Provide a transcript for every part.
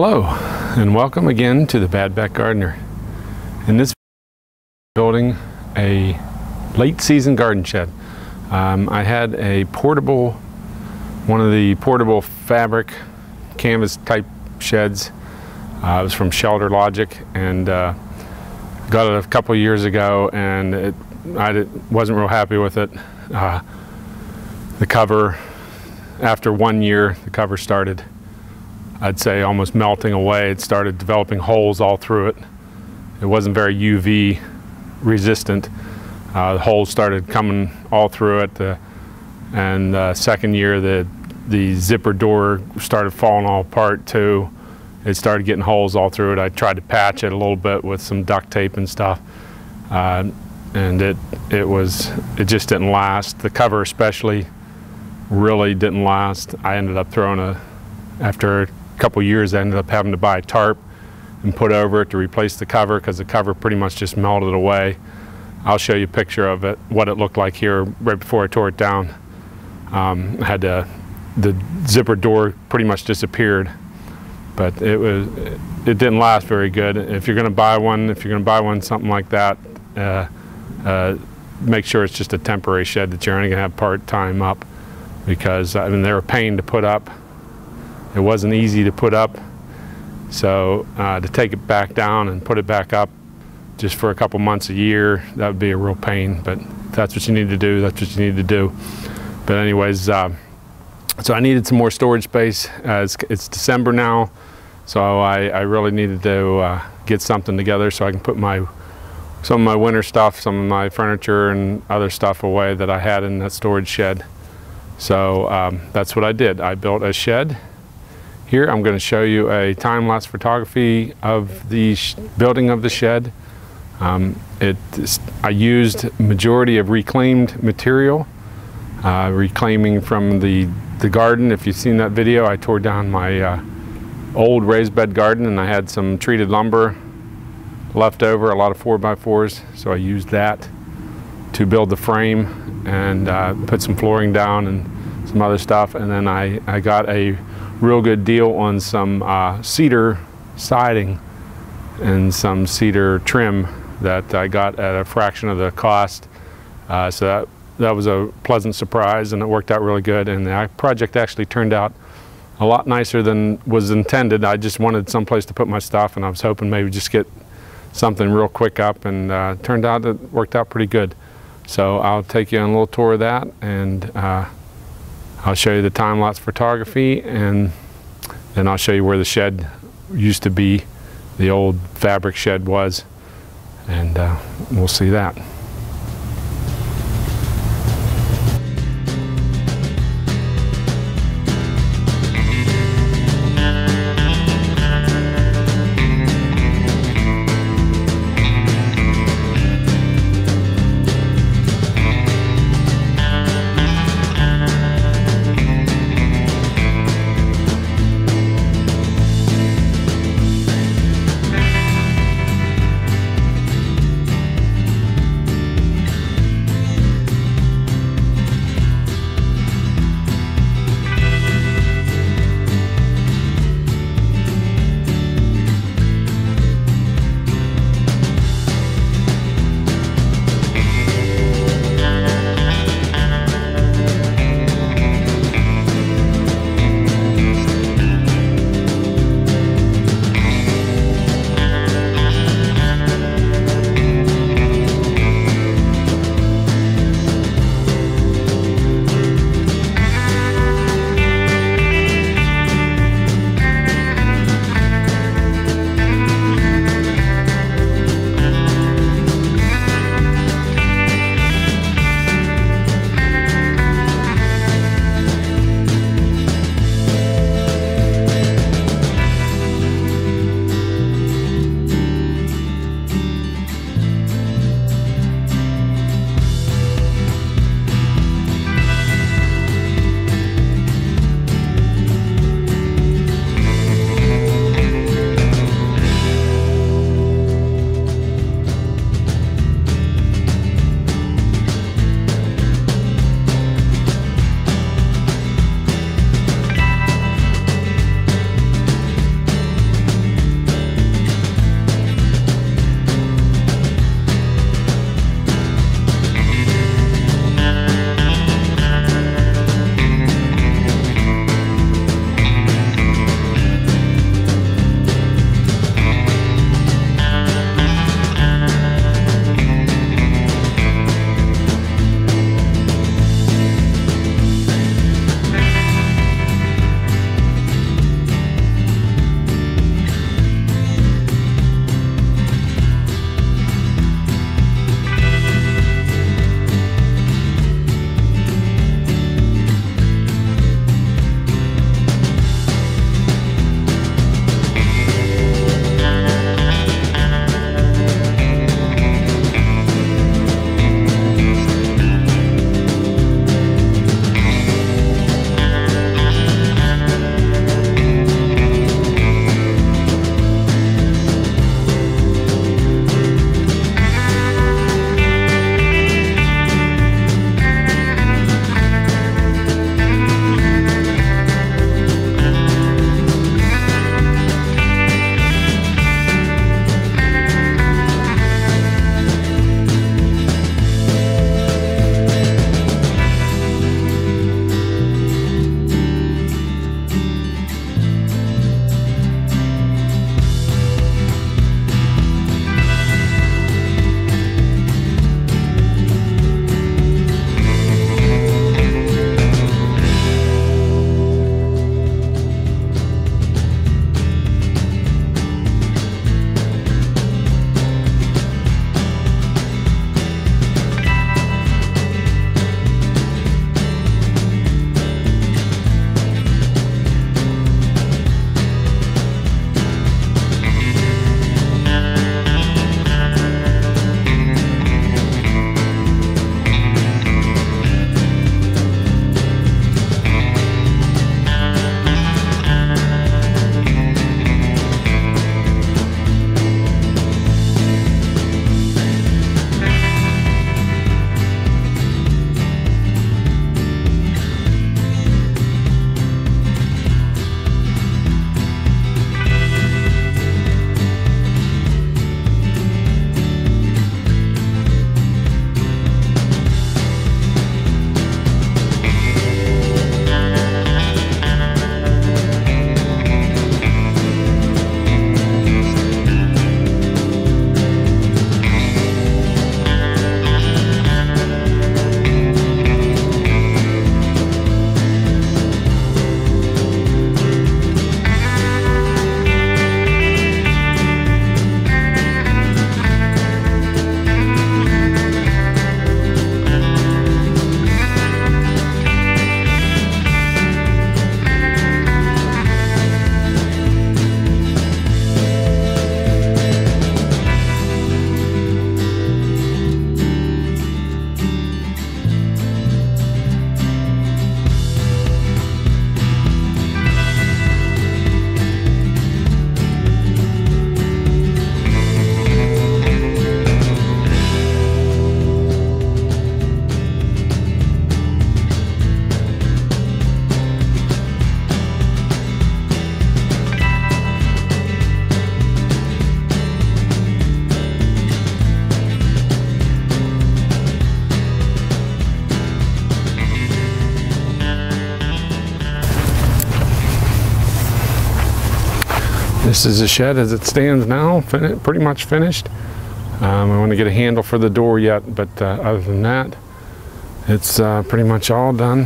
Hello and welcome again to the Bad Back Gardener. In this video, building a late season garden shed. I had a portable, one of the portable fabric canvas type sheds. It was from Shelter Logic, and got it a couple years ago, and I wasn't real happy with it. The cover, after 1 year, the cover started, I'd say, almost melting away. It started developing holes all through it. It wasn't very UV resistant. The holes started coming all through it. And second year, the zipper door started falling all apart too. It started getting holes all through it. I tried to patch it a little bit with some duct tape and stuff. And it just didn't last. The cover especially really didn't last. I ended up after a couple years, I ended up having to buy a tarp and put over it to replace the cover, because the cover pretty much just melted away. I'll show you a picture of it, what it looked like here right before I tore it down. The zipper door pretty much disappeared, but it didn't last very good. If you're going to buy one, something like that, make sure it's just a temporary shed that you're only going to have part-time up, because I mean, they're a pain to put up. It wasn't easy to put up, so to take it back down and put it back up just for a couple months a year, that would be a real pain. But if that's what you need to do, that's what you need to do. But anyways, so I needed some more storage space. It's December now, so I really needed to get something together so I can put some of my winter stuff, some of my furniture and other stuff away that I had in that storage shed. So that's what I did. I built a shed. Here I'm going to show you a time-lapse photography of the building of the shed. I used majority of reclaimed material, reclaiming from the garden. If you've seen that video, I tore down my old raised bed garden, and I had some treated lumber left over, a lot of 4x4s, so I used that to build the frame and put some flooring down and some other stuff. And then I got a real good deal on some cedar siding and some cedar trim that I got at a fraction of the cost. So that was a pleasant surprise, and it worked out really good. And the project actually turned out a lot nicer than was intended. I just wanted some place to put my stuff, and I was hoping maybe just get something real quick up, and turned out it worked out pretty good. So I'll take you on a little tour of that, and I'll show you the time-lapse photography, and then I'll show you where the shed used to be, the old fabric shed was, and we'll see that. This is the shed as it stands now, pretty much finished. I want to get a handle for the door yet, but other than that, it's pretty much all done.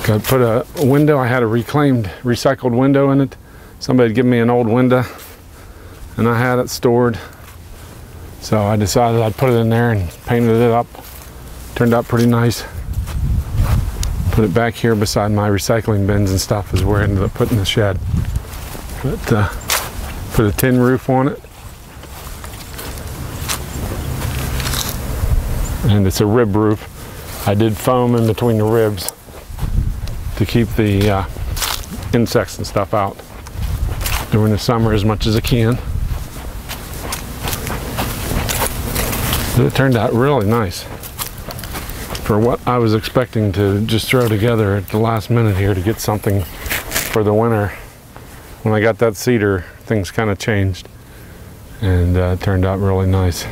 Got to put a window. I had a recycled window in it. Somebody had given me an old window, and I had it stored. So I decided I'd put it in there and painted it up. Turned out pretty nice. Put it back here beside my recycling bins and stuff is where I ended up putting the shed. But put a tin roof on it. And it's a rib roof. I did foam in between the ribs to keep the insects and stuff out during the summer as much as I can. But it turned out really nice for what I was expecting to just throw together at the last minute here to get something for the winter. When I got that cedar, things kind of changed, and it turned out really nice.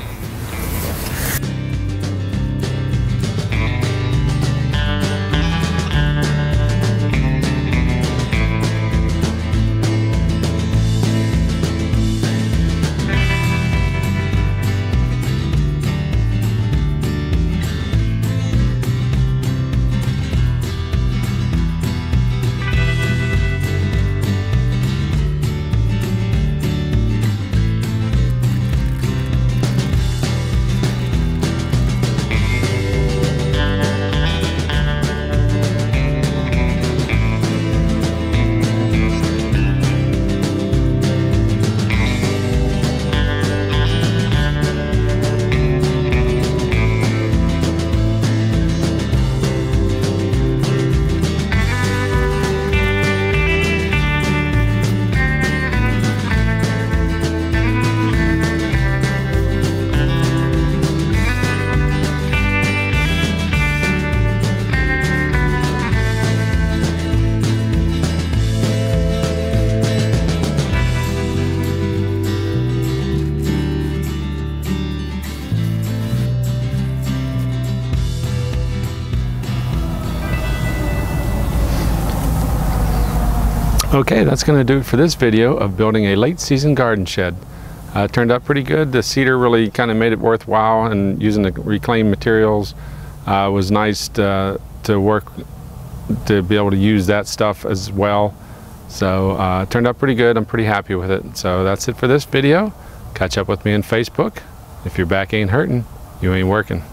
Okay, that's going to do it for this video of building a late season garden shed. It turned out pretty good. The cedar really kind of made it worthwhile, and using the reclaimed materials was nice to work, to be able to use that stuff as well. So it turned out pretty good. I'm pretty happy with it. So that's it for this video. Catch up with me on Facebook. If your back ain't hurting, you ain't working.